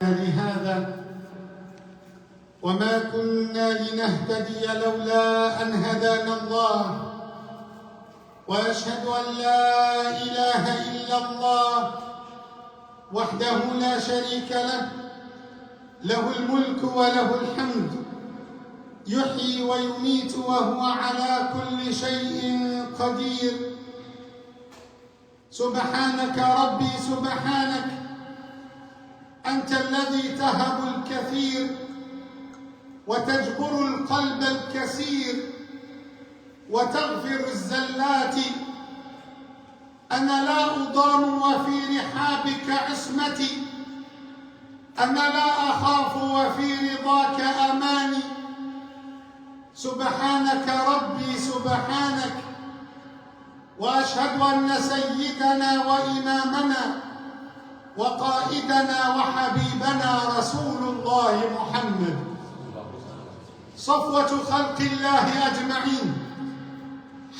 لهذا وما كنا لنهتدي لولا أن هدانا الله وأشهد أن لا إله إلا الله وحده لا شريك له له الملك وله الحمد يحيي ويميت وهو على كل شيء قدير. سبحانك ربي سبحانك، أنت الذي تهب الكثير وتجبر القلب الكسير وتغفر الزلات. أنا لا أضام وفي رحابك عصمتي، أنا لا أخاف وفي رضاك أماني. سبحانك ربي سبحانك، وأشهد أن سيدنا وإمامنا وقائدنا وحبيبنا رسول الله محمد صفوة خلق الله أجمعين،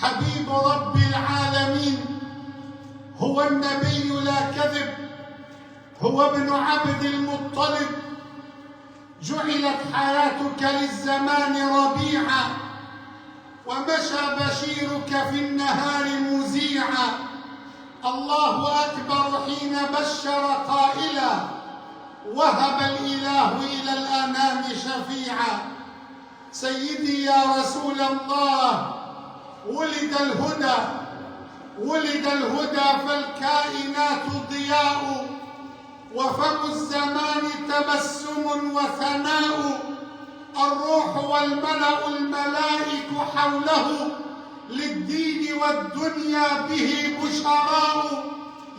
حبيب رب العالمين، هو النبي لا كذب، هو ابن عبد المطلب. جعلت حياتك للزمان ربيعا، ومشى بشيرك في النهار مذيعا. الله أكبر حين بشر قائلا، وهب الإله إلى الأنام شفيعا. سيدي يا رسول الله، ولد الهدى فالكائنات ضياء، وفم الزمان تبسم وثناء. الروح والملأ الملائك حوله، للدين والدنيا به بشراء.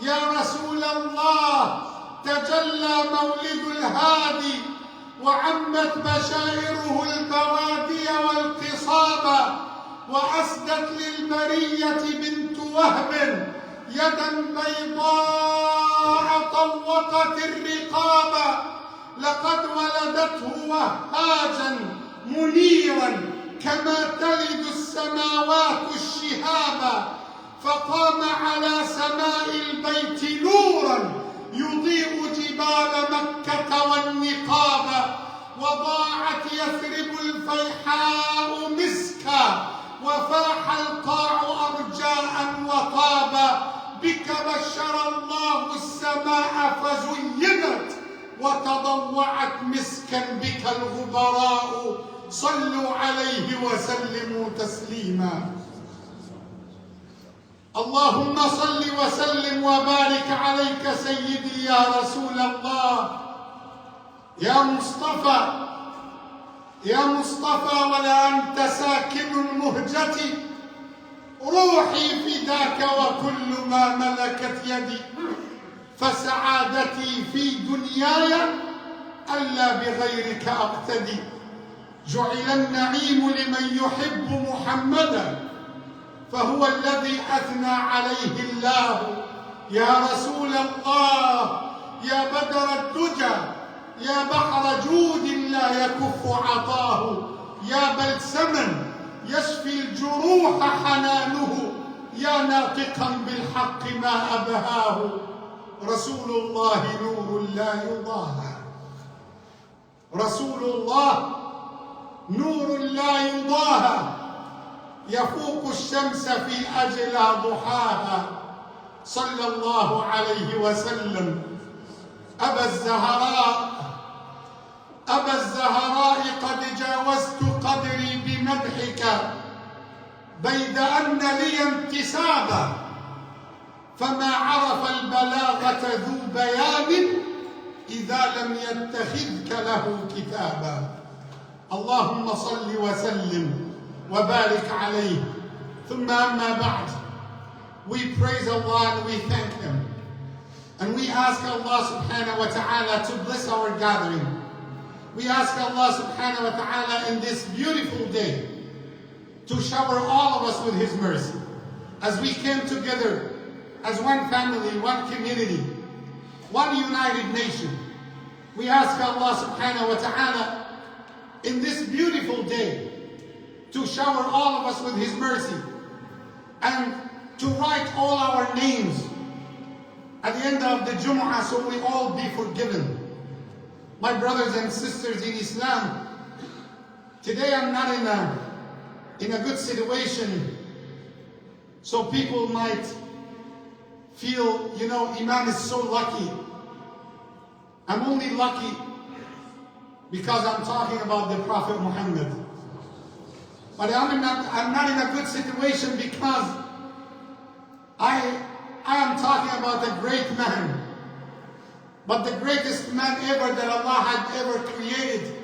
يا رسول الله، تجلى مولد الهادي، وعمت بشائره البوادي والقصاب، وأسدت للبرية بنت وهب يدا بيضاء طوقت الرقاب. لقد ولدته وهاجا منيرا، كما تلد السماوات الشهاب. فقام على سماء البيت نورا يضيء جبال مكة والنقاب. وضاعت يثرب الفيحاء مسكا، وفاح القاع أرجاء وطابا. بك بشر الله السماء فزينت، وتضوعت مسكا بك الغبراء. صلوا عليه وسلموا تسليما. اللهم صل وسلم وبارك عليك سيدي يا رسول الله. يا مصطفى ولا أنت ساكن مهجتي، روحي فداك وكل ما ملكت يدي. فسعادتي في دنياي ألا بغيرك أقتدي. جعل النعيم لمن يحب محمدا، فهو الذي أثنى عليه الله. يا رسول الله، يا بدر الدجى، يا بحر جود لا يكف عطاه، يا بلسما يشفي الجروح حنانه، يا ناطقا بالحق ما أبهاه. رسول الله نور لا يضاهى، رسول الله نور لا يضاهى، يفوق الشمس في أجلى ضحاها. صلى الله عليه وسلم. أبا الزهراء قد جاوزت قدري بمدحك، بيد أن لي انتسابا، فما عرف البلاغة ذو بيان إذا لم يتخذك له كتابا. اللهم صل وسلم وبارك عليه. ثم أما بعد. We praise Allah and we thank Him. And we ask Allah subhanahu wa ta'ala to bless our gathering. We ask Allah subhanahu wa ta'ala in this beautiful day to shower all of us with His mercy. As we came together as one family, one community, one united nation, we ask Allah subhanahu wa ta'ala in this beautiful day to shower all of us with His mercy and to write all our names at the end of the Jumu'ah so we all be forgiven. My brothers and sisters in Islam, today I'm not in a good situation, so people might feel, Imam is so lucky. I'm only lucky because I'm talking about the Prophet Mohammed. But I'm not in a good situation because I am talking about a great man, but the greatest man ever that Allah had ever created.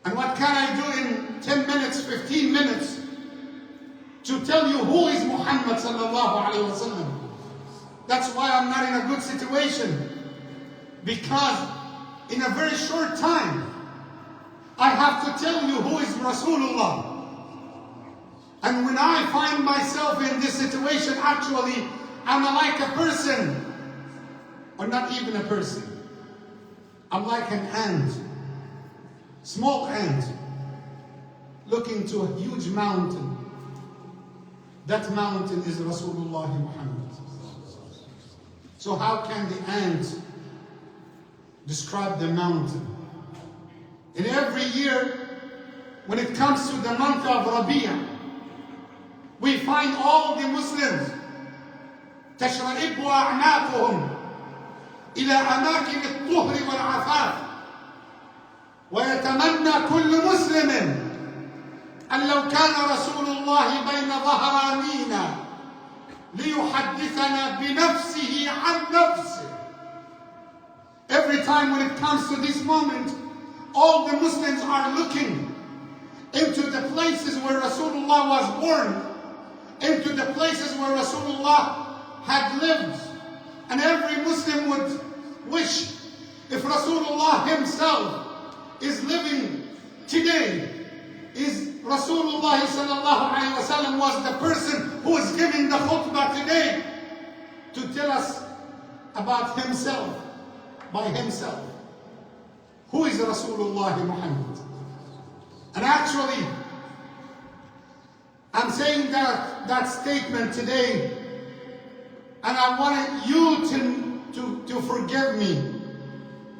And what can I do in 10 minutes, 15 minutes to tell you who is Muhammad sallallahu alayhi wa sallam? That's why I'm not in a good situation, because in a very short time I have to tell you who is Rasulullah. And when I find myself in this situation, actually I'm like a person, or not even a person. I'm like an ant, small ant, looking to a huge mountain. That mountain is Rasulullah Muhammad. So how can the ant describe the mountain? And every year, when it comes to the month of Rabi'ah, we find all the Muslims تشرئب أعناقهم إلى أماكن الطهر والعفاف، ويتمنى كل مسلم أن لو كان رسول الله بين ظهرانينا ليحدثنا بنفسه عن نفسه. Every time when it comes to this moment, all the Muslims are looking into the places where Rasulullah was born, into the places where Rasulullah had lived. And every Muslim would wish if Rasulullah himself is living today, is Rasulullah sallallahu alayhi wa sallam was the person who is giving the khutbah today to tell us about himself, by himself. Who is Rasulullah Muhammad? And actually, I'm saying that statement today, and I want you to forgive me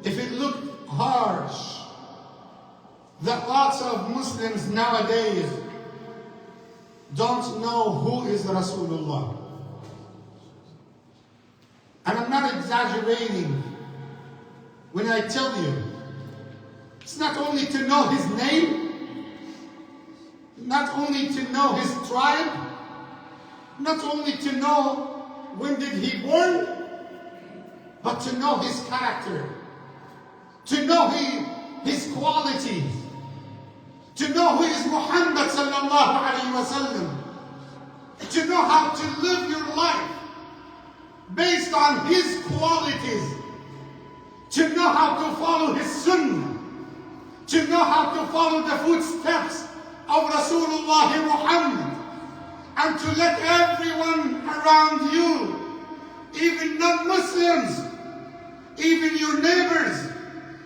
if it looked harsh, that lots of Muslims nowadays don't know who is Rasulullah. And I'm not exaggerating when I tell you, it's not only to know his name, not only to know his tribe, not only to know when did he born, but to know his character, to know his qualities, to know who is Muhammad sallallahu alayhi wa sallam, to know how to live your life based on his qualities, to know how to follow his sunnah, to know how to follow the footsteps of Rasulullah Muhammad, and to let everyone around you, even non-Muslims, even your neighbors,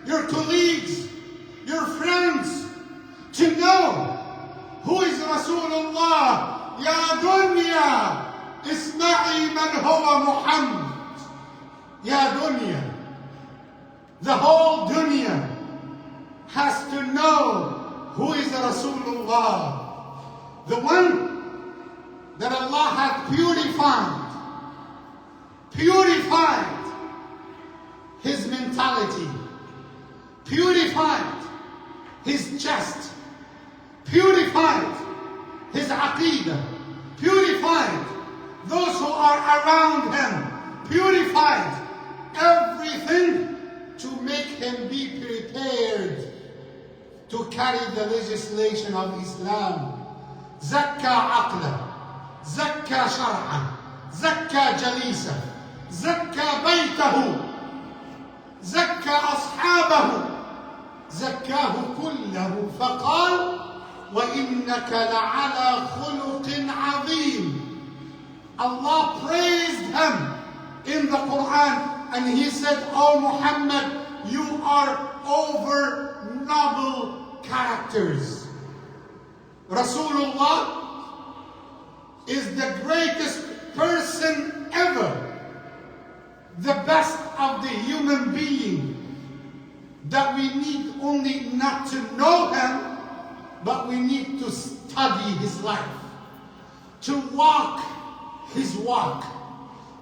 your colleagues, your friends, to know who is Rasulullah. Ya dunya, isma'i man huwa Muhammad. Ya dunya, the whole dunya has to know who is Rasulullah, the one that Allah had purified his mentality, purified his chest, purified his aqidah, purified those who are around him, purified everything to make him be prepared to carry the legislation of Islam. Zakka aqla, zakka shar'a, zakka jalisa, zakka baytahu, zakka ashabahu, zakkahu kullahu, faqal وَإِنَّكَ لَعَلَى خُلُقٍ عَظِيمٍ. Allah praised him in the Quran, and he said, "Oh Muhammad, you are over noble characters." Rasulullah is the greatest person ever, the best of the human being, that we need only not to know him, but we need to study his life, to walk his walk,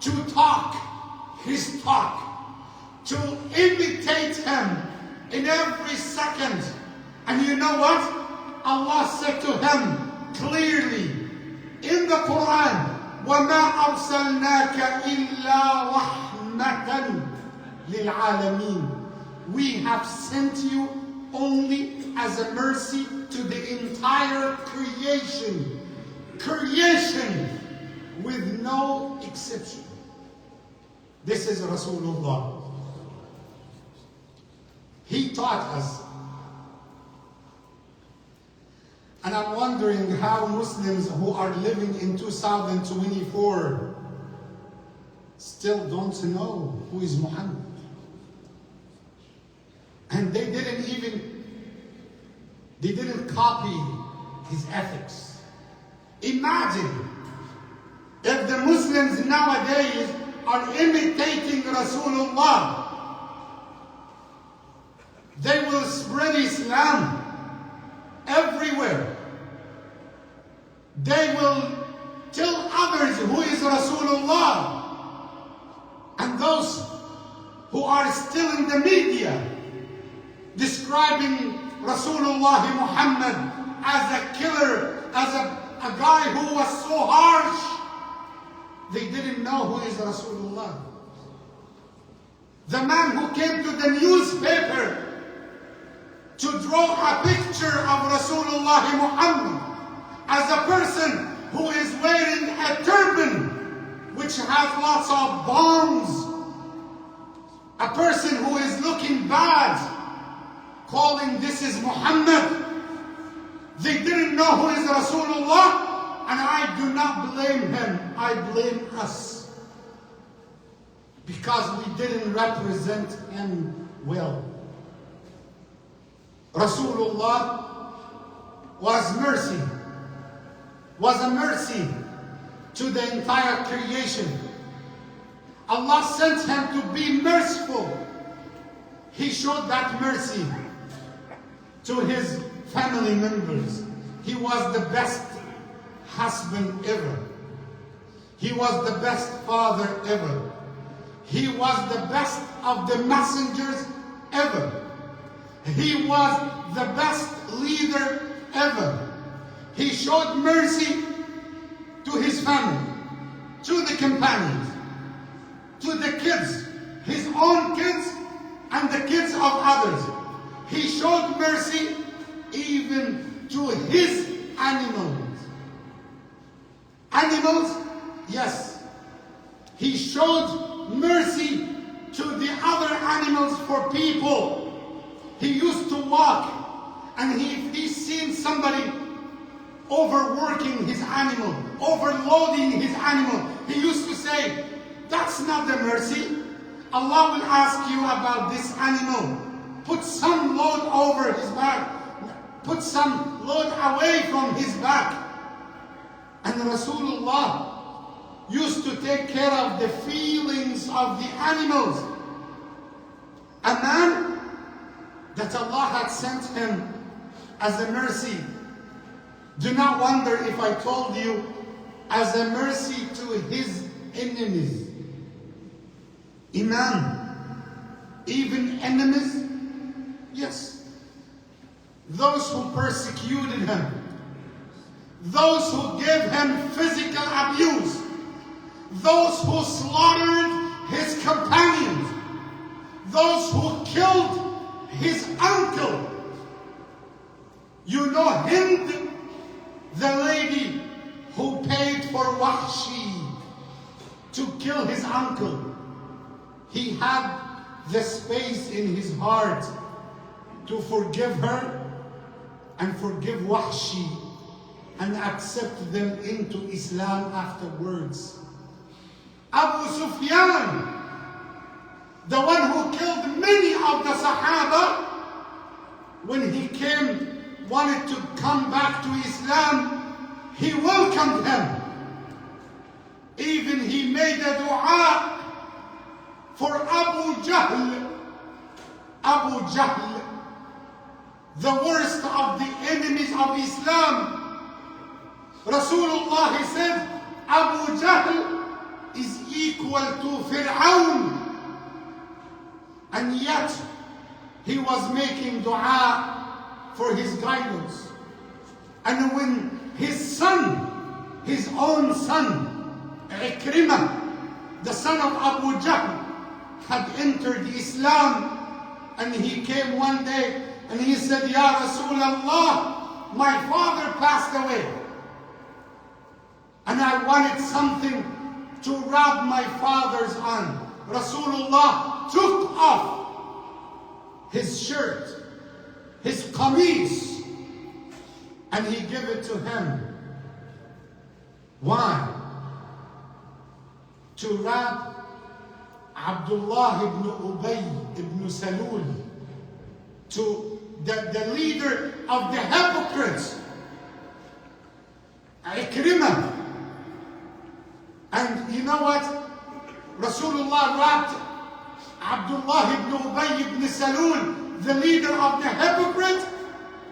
to talk his talk, to imitate him in every second. And you know what? Allah said to him clearly in the Quran, وَمَا أَرْسَلْنَاكَ إِلَّا رَحْمَةً لِلْعَالَمِينَ. We have sent you only as a mercy to the entire creation. Creation with no exception. This is Rasulullah. He taught us. And I'm wondering how Muslims who are living in 2024 still don't know who is Muhammad. And they didn't copy his ethics. Imagine if the Muslims nowadays are imitating Rasulullah. They will spread Islam everywhere. They will tell others who is Rasulullah. And those who are still in the media describing Rasulullah Muhammad as a killer, as a guy who was so harsh, they didn't know who is Rasulullah. The man who came to the newspaper to draw a picture of Rasulullah Muhammad as a person who is wearing a turban which has lots of bombs, a person who is looking bad, calling this is Muhammad. They didn't know who is Rasulullah, and I do not blame him. I blame us, because we didn't represent him well. Rasulullah was a mercy to the entire creation. Allah sent him to be merciful. He showed that mercy to his family members. He was the best husband ever. He was the best father ever. He was the best of the messengers ever. He was the best leader ever. He showed mercy to his family, to the companions, to the kids, his own kids and the kids of others. He showed mercy even to his animals. Animals, yes. He showed mercy to the other animals for people. He used to walk, and if he seen somebody overworking his animal, overloading his animal, he used to say, that's not the mercy. Allah will ask you about this animal. Put some load over his back. Put some load away from his back. And Rasulullah used to take care of the feelings of the animals. A man that Allah had sent him as a mercy. Do not wonder if I told you, as a mercy to his enemies. Imam, even enemies? Yes. Those who persecuted him, those who gave him physical abuse, those who slaughtered his companions, those who killed his uncle. You know Hind, the lady who paid for Wahshi to kill his uncle. He had the space in his heart to forgive her and forgive Wahshi and accept them into Islam afterwards. Abu Sufyan, the one who killed many of the Sahaba, when he wanted to come back to Islam, he welcomed him. Even he made a dua for Abu Jahl Abu Jahl, the worst of the enemies of Islam. Rasulullah said, Abu Jahl is equal to Fir'aun. And yet, he was making dua for his guidance. And when his son, his own son, Ikrimah, the son of Abu Jahl, had entered Islam, and he came one day and he said, Ya Rasulullah, my father passed away, and I wanted something to rub my father's on. Rasulullah took off his shirt, his qamis, and he gave it to him. Why? To rub Abdullah ibn Ubay ibn Salul, to the leader of the hypocrites, Ikrimah. And you know what? Rasulullah wrapped Abdullah ibn Ubay ibn Salul, the leader of the hypocrite,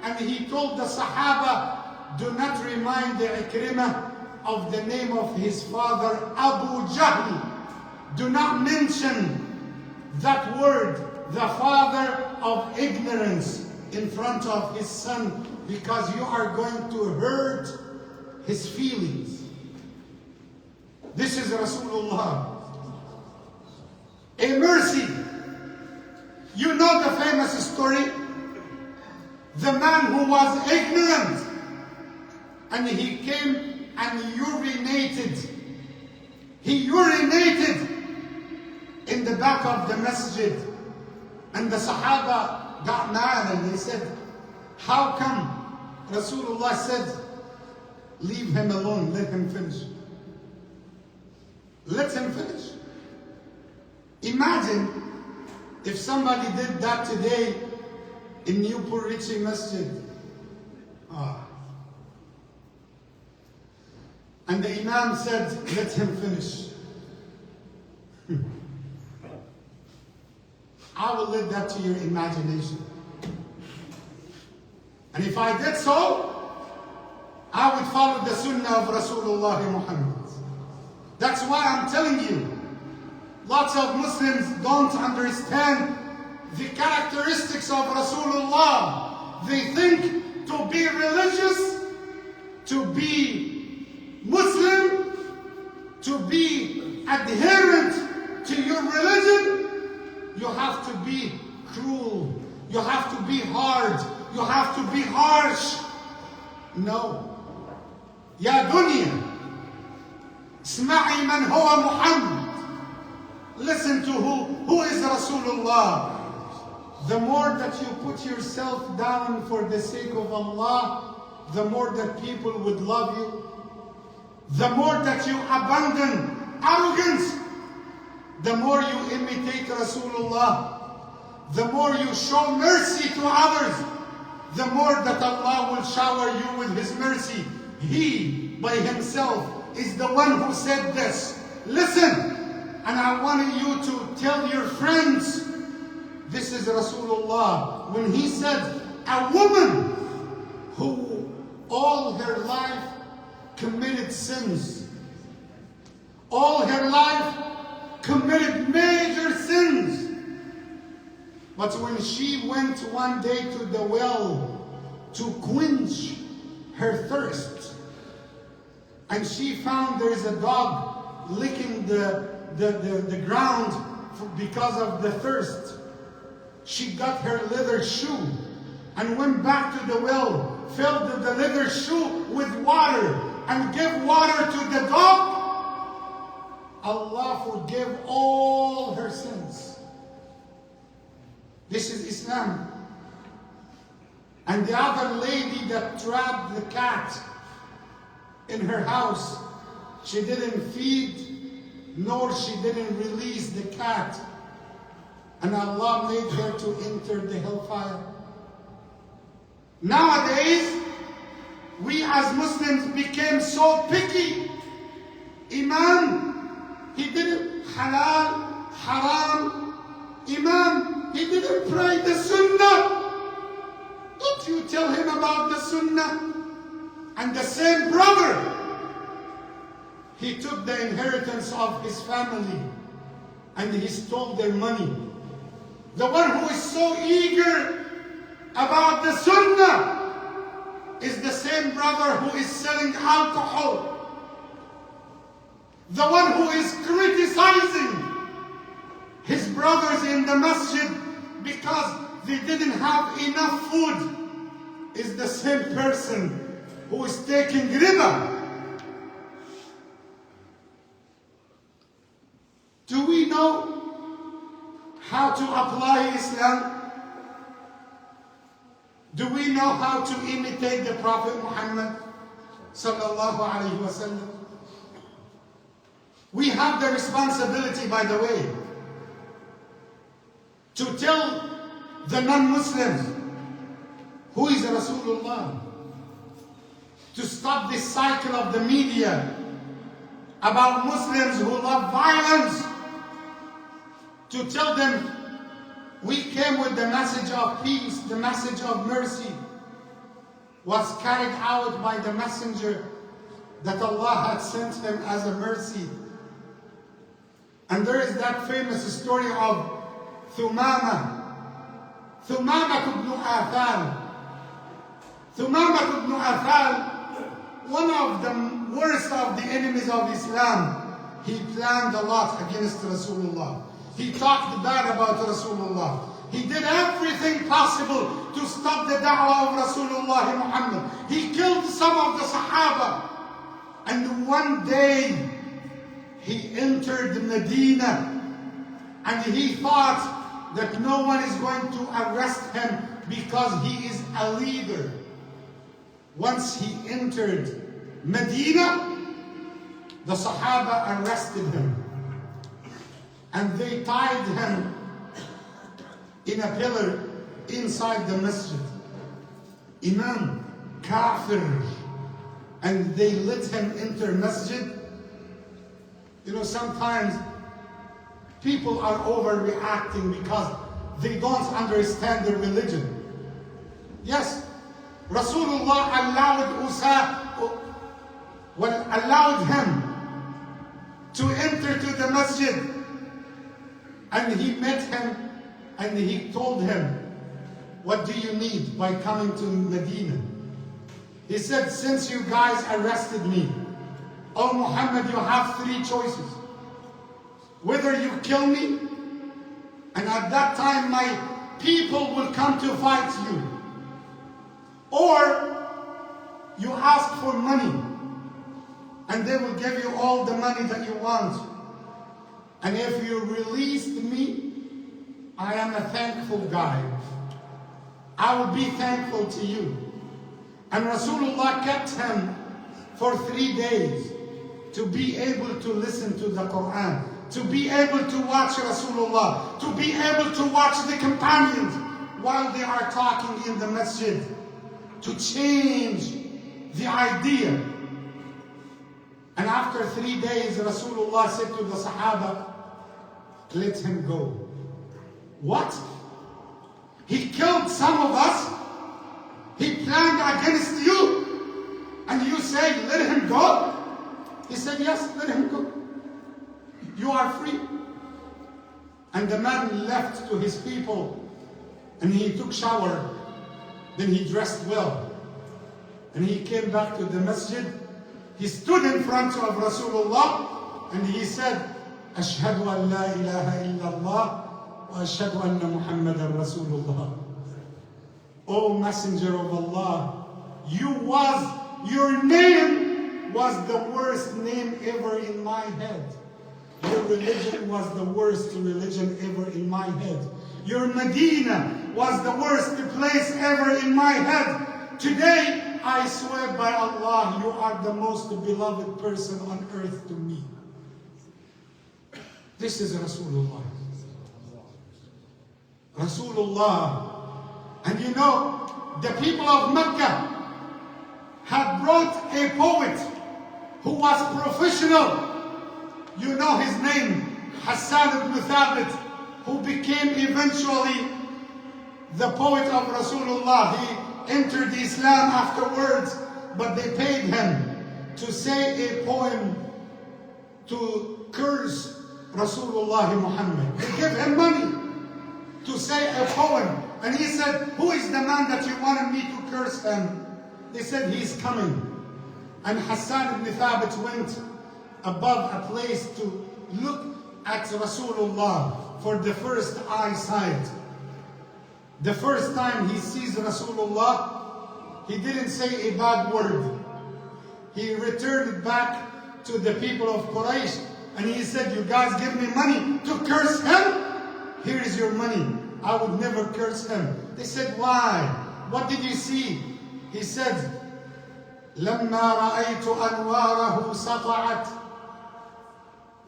and he told the Sahaba, do not remind the Ikrimah of the name of his father, Abu Jahl. Do not mention that word, the father of ignorance, in front of his son, because you are going to hurt his feelings. This is Rasulullah. A mercy. You know the famous story? The man who was ignorant, and he came and urinated. He urinated in the back of the masjid. And the Sahaba got mad and they said, how come? Rasulullah said, leave him alone, let him finish. Let him finish. Imagine if somebody did that today in Newport Richey Masjid. And the Imam said, let him finish. I will leave that to your imagination. And if I did so, I would follow the sunnah of Rasulullah Mohamed. That's why I'm telling you, lots of Muslims don't understand the characteristics of Rasulullah. They think to be religious, to be Muslim, to be adherent to your religion, you have to be cruel, you have to be hard, you have to be harsh. No. Ya dunya, اسمعي من هو محمد. Listen to who is Rasulullah. The more that you put yourself down for the sake of Allah, the more that people would love you. The more that you abandon arrogance, the more you imitate Rasulullah. The more you show mercy to others, the more that Allah will shower you with His mercy. He, by Himself, is the one who said this. Listen, and I want you to tell your friends, this is Rasulullah, when he said, a woman who all her life committed sins, all her life committed major sins, but when she went one day to the well to quench her thirst, and she found there is a dog licking the ground because of the thirst, she got her leather shoe and went back to the well, filled the leather shoe with water, and gave water to the dog. Allah forgave all her sins. This is Islam. And the other lady that trapped the cat in her house, she didn't feed, nor she didn't release the cat. And Allah made her to enter the hellfire. Nowadays, we as Muslims became so picky. Imam, he did it halal, haram. Imam, he didn't pray the Sunnah. Don't you tell him about the Sunnah. And the same brother, he took the inheritance of his family and he stole their money. The one who is so eager about the Sunnah is the same brother who is selling alcohol. The one who is criticizing his brothers in the masjid because they didn't have enough food is the same person who is taking riba. Do we know how to apply Islam? Do we know how to imitate the Prophet Mohammed sallallahu alaihi wasallam? We have the responsibility, by the way, to tell the non-Muslims who is Rasulullah, to stop this cycle of the media about Muslims who love violence, to tell them we came with the message of peace, the message of mercy was carried out by the messenger that Allah had sent him as a mercy. And there is that famous story of Thumama ibn Athal. Thumama ibn Athal, one of the worst of the enemies of Islam, he planned a lot against Rasulullah. He talked bad about Rasulullah. He did everything possible to stop the da'wah of Rasulullah Muhammad. He killed some of the Sahaba. And one day, he entered Medina and he thought that no one is going to arrest him because he is a leader. Once he entered Medina, the Sahaba arrested him and they tied him in a pillar inside the masjid. Imam, kafir, and they let him enter masjid. You know, sometimes people are overreacting because they don't understand the religion. Yes, Rasulullah allowed him to enter to the masjid, and he met him and he told him, what do you need by coming to Medina? He said, since you guys arrested me, oh Muhammad, you have three choices. Whether you kill me, and at that time my people will come to fight you, or you ask for money, and they will give you all the money that you want. And if you released me, I am a thankful guy. I will be thankful to you. And Rasulullah kept him for 3 days to be able to listen to the Quran, to be able to watch Rasulullah, to be able to watch the companions while they are talking in the masjid, to change the idea. And after 3 days, Rasulullah said to the Sahaba, let him go. What? He killed some of us? He planned against you? And you say, let him go? He said, yes, let him go. You are free. And the man left to his people and he took shower. Then he dressed well. And he came back to the masjid. He stood in front of Rasulullah and he said, Ashhadu an la ilaha illallah wa ashhadu anna Muhammadan Rasulullah. O Messenger of Allah, your name was the worst name ever in my head. Your religion was the worst religion ever in my head. Your Medina was the worst place ever in my head. Today, I swear by Allah, you are the most beloved person on earth to me. This is Rasulullah. Rasulullah. And you know, the people of Mecca had brought a poet who was professional. You know his name, Hassan ibn Thabit. who became eventually the poet of Rasulullah. He entered Islam afterwards, but they paid him to say a poem to curse Rasulullah Mohamed. They gave him money to say a poem. And he said, who is the man that you wanted me to curse him? They said, he's coming. And Hassan ibn Thabit went above a place to look at Rasulullah for the first eyesight. The first time he sees Rasulullah, he didn't say a bad word. He returned back to the people of Quraysh and he said, you guys give me money to curse him? Here is your money. I would never curse him. They said, why? What did you see? He said, لما رأيت أنواره سطعت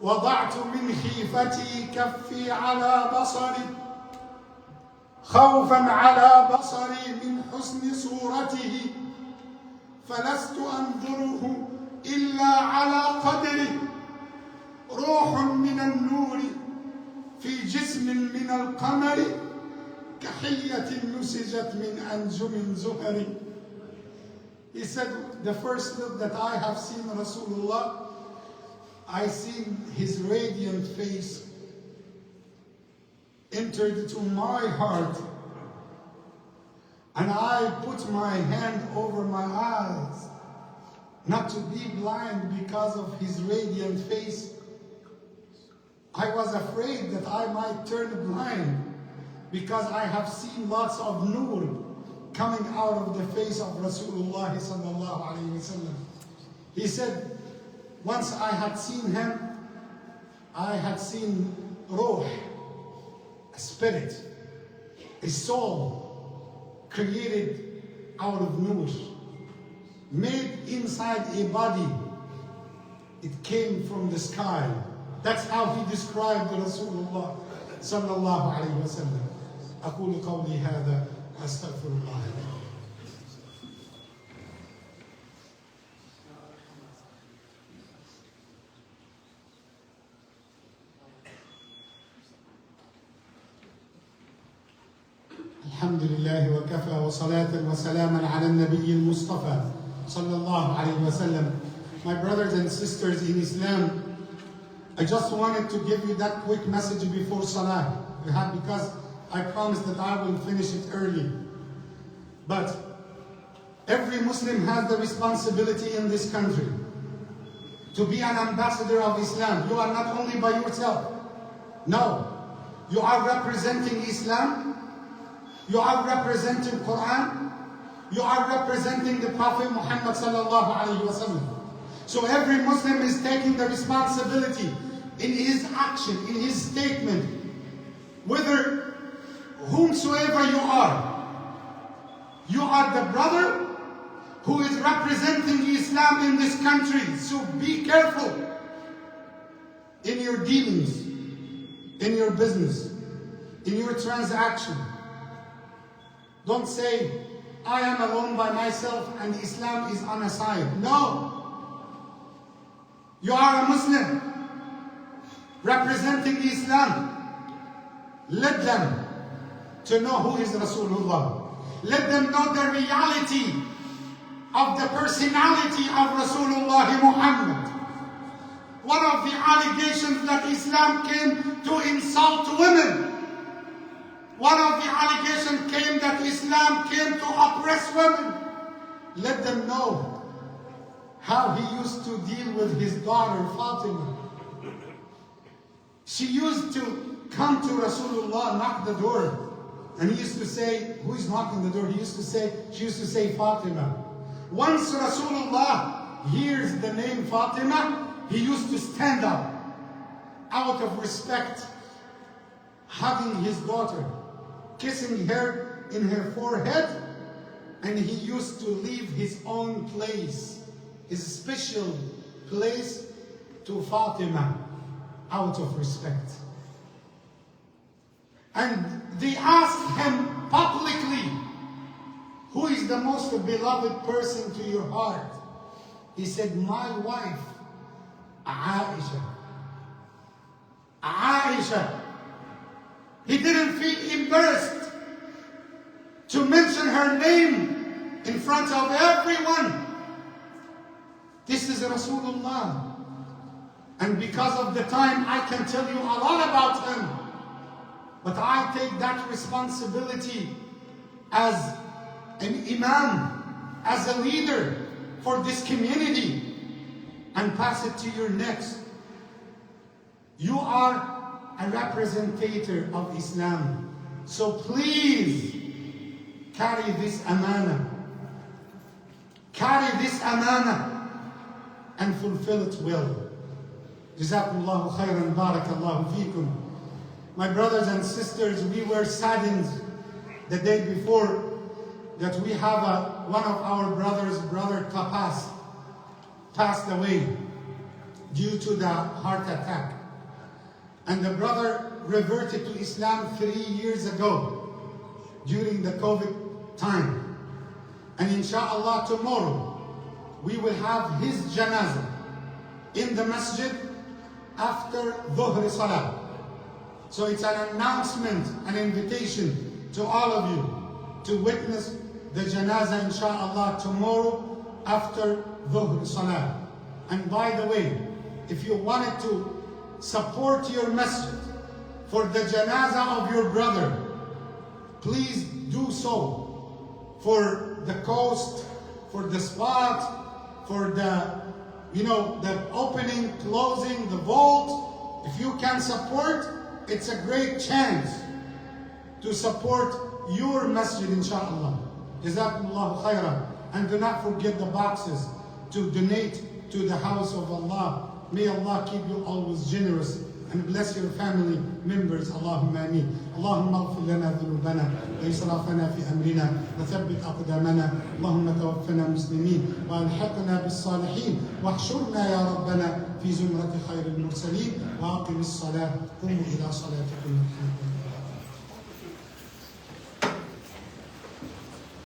وضعت من خيفتي كفي على بصري خوفا على بصري من حسن صورته فلست أنظره إلا على قدره روح من النور في جسم من القمر كحية نسجت من أنجم زهري. He said, the first look that I have seen Rasulullah, I seen his radiant face entered to my heart, and I put my hand over my eyes, not to be blind because of his radiant face. I was afraid that I might turn blind because I have seen lots of nur coming out of the face of Rasulullah sallallahu alayhi wasallam. He said, once I had seen him, I had seen ruh, a spirit, a soul created out of nur, made inside a body. It came from the sky. That's how he described Rasulullah sallallahu alayhi wasallam. أقول قولي هذا أستغفر الله. الحمد لله وكفى وصلاة وسلاما على النبي المصطفى صلى الله عليه وسلم. My brothers and sisters in Islam, I just wanted to give you that quick message before Salah, because I promised that I will finish it early. But every Muslim has the responsibility in this country to be an ambassador of Islam. You are not only by yourself. No. You are representing Islam. You are representing Quran. You are representing the Prophet Muhammad sallallahu alayhi wa sallam. So every Muslim is taking the responsibility in his action, in his statement, whether whomsoever you are the brother who is representing Islam in this country. So be careful in your dealings, in your business, in your transaction. Don't say, I am alone by myself and Islam is on a side. No. You are a Muslim representing Islam. Let them to know who is Rasulullah. Let them know the reality of the personality of Rasulullah Muhammad. One of the allegations that Islam came to insult women. One of the allegations came that Islam came to oppress women. Let them know how he used to deal with his daughter Fatima. She used to come to Rasulullah, knock the door. And he used to say, who is knocking the door? She used to say Fatima. Once Rasulullah hears the name Fatima, he used to stand up out of respect, hugging his daughter, kissing her in her forehead, and he used to leave his own place, his special place, to Fatima out of respect. And they asked him publicly, who is the most beloved person to your heart? He said, my wife, Aisha. Aisha. He didn't feel embarrassed to mention her name in front of everyone. This is Rasulullah. And because of the time, I can tell you a lot about him. But I take that responsibility as an Imam, as a leader for this community, and pass it to your next. You are a representative of Islam. So please carry this amana. Carry this amana and fulfill it well. Jazakumullahu khairan, barakallahu feekum. My brothers and sisters, we were saddened the day before that we have one of our brothers, Brother Tapas, passed away due to the heart attack. And the brother reverted to Islam 3 years ago during the COVID time. And inshallah tomorrow we will have his janazah in the masjid after Dhuhr Salah. So it's an announcement, an invitation to all of you to witness the janazah inshallah tomorrow after Dhuhr Salah. And by the way, if you wanted to support your masjid for the janazah of your brother, please do so for the cost, for the spot, for the the opening, closing, the vault. If you can support, it's a great chance to support your masjid inshallah. Jazakumullahu khairan. And do not forget the boxes to donate to the house of Allah. May Allah keep you always generous and bless your family members. Allahumma ameen. Allahumma اغفر لنا ذنوبنا وإسرافنا في أمرنا وثبت أقدامنا. اللهم توفنا مسلمين وألحقنا بالصالحين واحشرنا يا ربنا في زمرة خير المرسلين وأقم الصلاة. قوموا إلى صلاتكم.